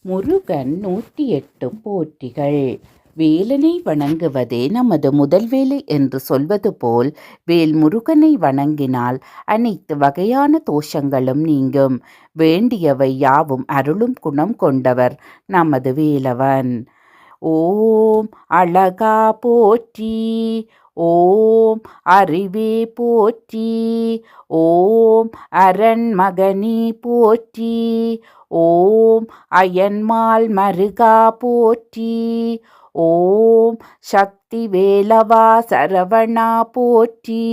முருகன் 108 போற்றிகள். வேலனை வணங்குவதே நமது முதல் வேலை என்று சொல்வது போல், வேல் முருகனை வணங்கினால் அனைத்து வகையான தோஷங்களும் நீங்கும். வேண்டியவை யாவும் அருளும் குணம் கொண்டவர் நமது வேலவன். ஓம் அழகா போற்றி, ஓம் அறிவே போற்றி, ஓம் அரண்மகனே போற்றி, ஓம் அயன்மால் மருகா போற்றி, ஓம் சக்தி வேலவா சரவணா போற்றி,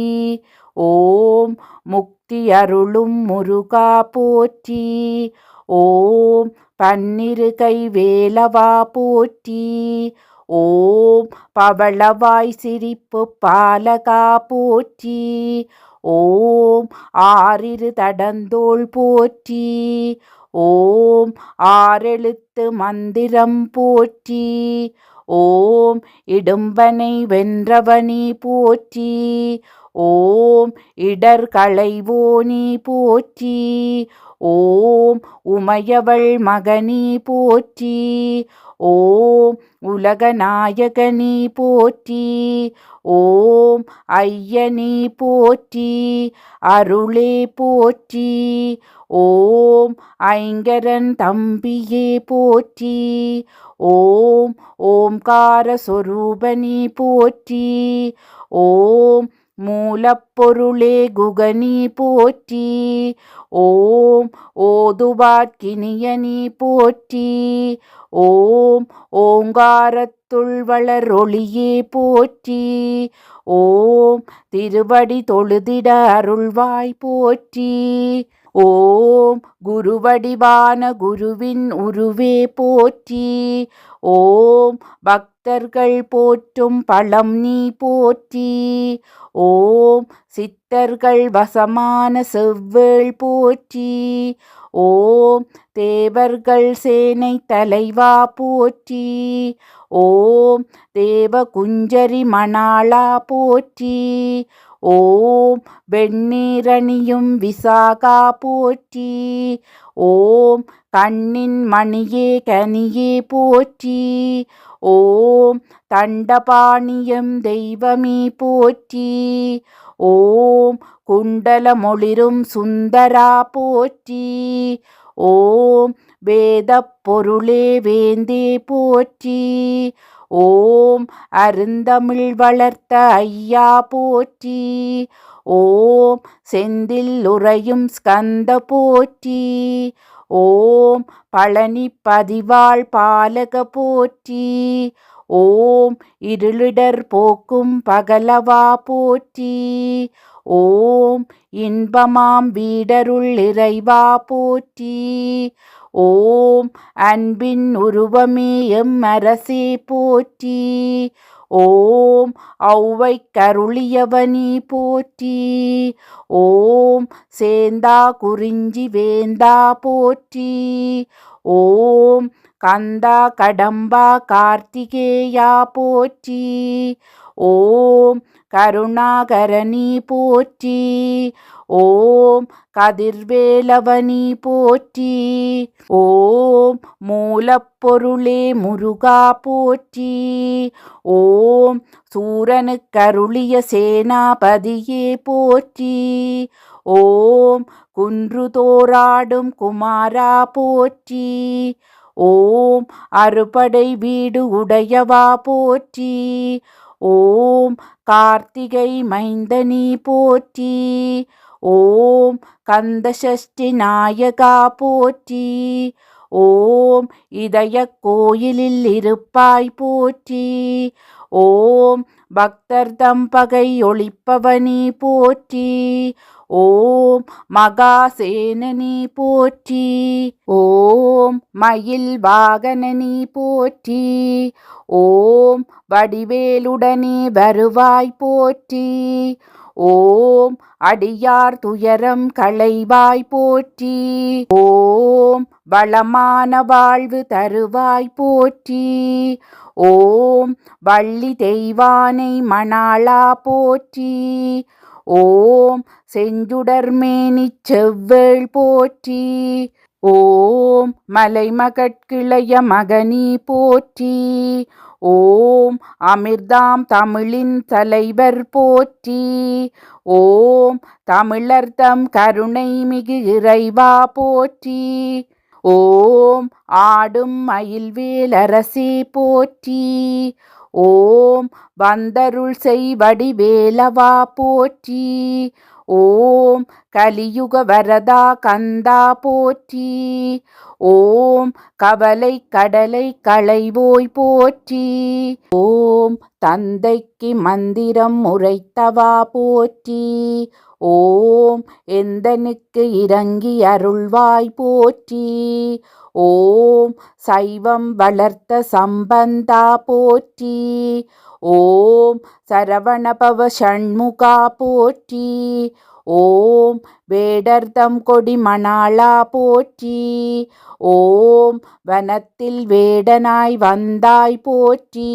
ஓம் முக்தி அருளும் முருகா போற்றி, ஓம் பன்னிருகை வேலவா போற்றி, ஓம் பவளவாய் சிரிப்பு பாலகா போற்றி, ஓம் ஆறிரு தடந்தோள் போற்றி, ஓம் ஆறெழுத்து மந்திரம் போற்றி, ஓம் இடும்பனை வென்றவனி போற்றி, ஓம் இடர் களைவோனி போற்றி, ஓம் உமையவள் மகனி போற்றி, ஓம் உலகநாயகனி போற்றி, ஓம் ஐயனி போற்றி, அருளே போற்றி, ஓம் ஐங்கரன் தம்பியே போற்றி, ஓம் ஓம்கார சொரூபனி போற்றி, ஓம் மூலப்பொருளே குகனி போற்றி, ஓம் ஓதுவாட்கினியனி போற்றி, ஓம் ஓங்காரத்துள் வளர் ஒளியே போற்றி, ஓம் திருவடி தொழுதிட அருள்வாய் போற்றி, ஓம் குருவடிவான குருவின் உருவே போற்றி, ஓம் பக்தர்கள் போற்றும் பழம் நீ போற்றி, ஓம் சித்தர்கள் வசமான செவ்வேள் போற்றி, ஓம் தேவர்கள் சேனை தலைவா போற்றி, ஓம் தேவ குஞ்சரி மணாளா போற்றி, ஓம் வெண்ணீரணியும் விசாகா போற்றி, ஓம் கண்ணின் மணியே கனியே போற்றி, ஓம் தண்டபாணியம் தெய்வமே போற்றி, ஓம் குண்டலமொளிரும் சுந்தரா போற்றி, ஓம் வேதப் பொருளே வேந்தே போற்றி, ஓம் அருந்தமிழ் வளர்த்த ஐயா போற்றி, ஓம் செந்தில் உறையும் ஸ்கந்த போற்றி, ஓம் பழனி பதிவாள் பாலக போற்றி, ஓம் இருளிடர் போக்கும் பகலவா போற்றி, ஓம் இன்பமாம் வீடருள் இறைவா போற்றி, ஓம் அன்பின் உருவமே எம் அரசே போற்றி, ஓம் ஔவை கருளியவனி போற்றி, ஓம் சேந்தா குறிஞ்சி வேந்தா போற்றி, ஓம் கந்தா கடம்பா கார்த்திகேயா போற்றி, ஓம் கருணாகரணி போற்றி, ஓம் கதிர்வேலவனி போற்றி, ஓம் மூலப்பொருளே முருகா போற்றி, ஓம் சூரனுக்கருளிய சேனாபதியே போற்றி, ஓம் குன்று தோராடும் குமாரா போற்றி, ஓம் அறுபடை வீடு உடையவா போற்றி, ஓம் கார்த்திகை மைந்தனி போற்றி, ஓம் கந்தசஷ்டி நாயகா போற்றி, ஓம் இதய கோயிலில் இருப்பாய் போற்றி, ஓம் பக்தர் தம் பகை ஒழிப்பவனி போற்றி, ஓம் மகாசேனனி போற்றி, ஓம் மயில் வாகனனி போற்றி, ஓம் வடிவேலுடனே வருவாய் போற்றி, ஓம் அடியார் துயரம் களைவாய் போற்றி, ஓம் வளமான வாழ்வு தருவாய் போற்றி, ஓம் வள்ளி தெய்வானை மணாளா போற்றி, ஓம் செஞ்சுடர்மேனிச் செவ்வேள் போற்றி, ஓம் மலைமகட்கிளைய மகனி போற்றி. ஓம் அமிர்தாம் தமிழின் தலைவர் போற்றி. ஓம் தமிழர்தம் கருணை மிகு இறைவா போற்றி. ஓம் ஆடும் மயில்வேலரசே போற்றி. ஓம் வந்தருள் செய்வடிவேலவா போற்றி. ஓம் கலியுக வரதா கந்தா போற்றி. ஓம் கவலை கடலை களைவோய் போற்றி. ஓம் தந்தைக்கு மந்திரம் உரைத்தவா போற்றி. ஓம் எந்தனுக்கு இறங்கி அருள்வாய் போற்றி. ஓம் சைவம் வளர்த்த சம்பந்தா போற்றி. ஓம் சரவணபவ ஷண்முகா போற்றி. ஓம் வேடர்தம் கொடி மணாளா போற்றி. ஓம் வனத்தில் வேடனாய் வந்தாய் போற்றி.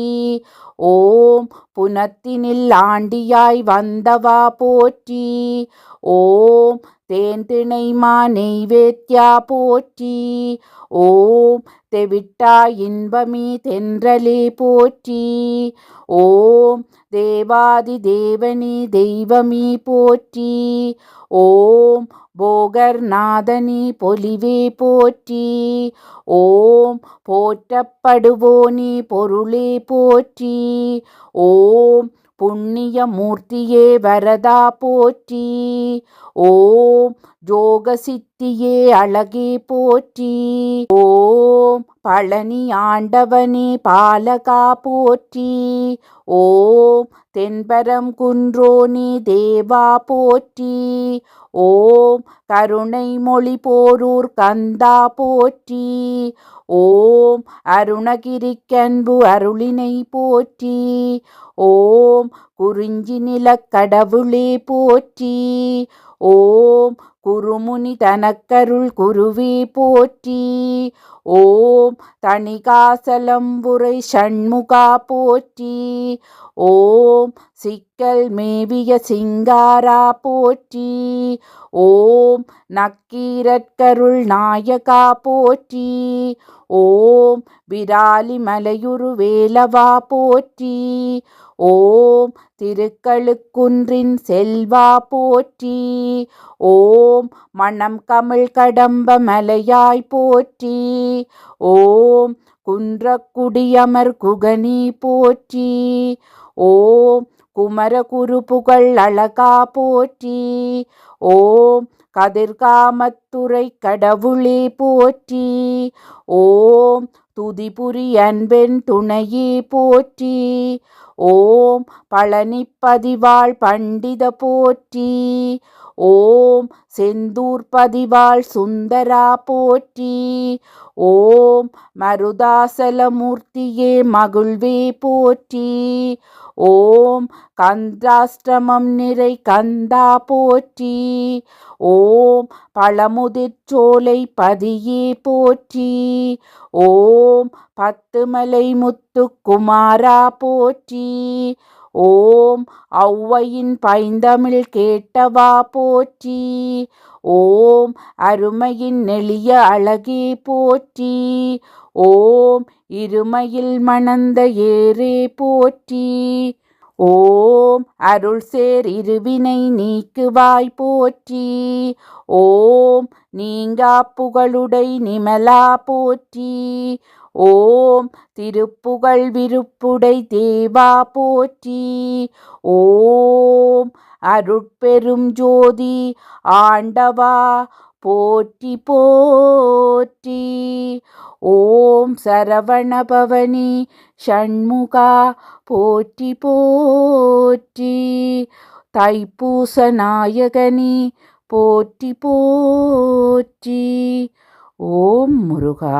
ஓம் புனத்தினில் ஆண்டியாய் வந்தவா போற்றி. ஓம் தேன்திணைமா நெய்வேத்யா போற்றி. ஓம் தெவிட்டா இன்பமீ தென்றலே போற்றி. ஓம் தேவாதி தேவனி தெய்வமீ போற்றி. ஓம் போகர்நாதனி பொலிவே போற்றி. ஓம் போற்றப்படுவோனி பொருளே போற்றி. ஓம் புண்ணிய மூர்த்தியே வரதா போற்றி. ஓம் யோக சித்தியே அழகே போற்றி. ஓம் பழனி ஆண்டவனே பாலகா போற்றி. ஓம் தென்பரம் குன்றோனி தேவா போற்றி. ஓம் கருணை மொழி போரூர் கந்தா போற்றி. ஓம் அருணகிரிக்கன்பு அருளினை போற்றி. ஓம் குறிஞ்சி நிலக்கடவுளே போற்றி. ஓம் குருமுனி தனக்கருள் குருவே போற்றி. ஓம் தணிகாசலம்புரை ஷண்முகா போற்றி. ஓம் சிக்கல் மேவிய சிங்காரா போற்றி. ஓம் நக்கீரற்கருள் நாயகா போற்றி. ஓம் விராலி மலையுரு வேலவா போற்றி. ஓம் திருக்களுக்குன்றின் செல்வா போற்றி. ஓம் மணம் கமிழ் கடம்ப மலையாய் போற்றி. ஓம் குன்றக்குடியமர் குகனி போற்றி. ஓம் குமர குரு புகழ் அழகா போற்றி. ஓம் கதிர்காமத்துறை கடவுளே போற்றி. ஓம் துதிபுரி அன்பெண் துணையே போற்றி. ஓம் பழனிப்பதிவாள் பண்டித போற்றி. ஓம் செந்தூர் பதிவாள் சுந்தரா போற்றி. ஓம் மருதாசலமூர்த்தியே மகிழ்வே போற்றி. ஓம் கந்தாஷ்டமம் நிறை கந்தா போற்றி. ஓம் பழமுதிர்ச்சோலை பதியே போற்றி. ஓம் பத்துமலை முத்துக்குமாரா போற்றி. ஓம் ஔவையின் பைந்தமிழ் கேட்டவா போற்றி. ஓம் அருமையின் நெளிய அழகே போற்றி. ஓம் இருமையில் மணந்த ஏரே போற்றி. ஓம் அருள் சேர் இருவினை நீக்குவாய் போற்றி. ஓம் நீங்கா புகழுடை நிமலா போற்றி. ஓம் திருப்புகழ் விருப்புடை தேவா போற்றி. ஓம் அருட்பெரும் ஜோதி ஆண்டவா போற்றி போற்றி. ஓம் சரவணபவனி ஷண்முகா போற்றி போற்றி. தைப்பூச நாயகனி போற்றி போற்றி. ஓம் முருகா.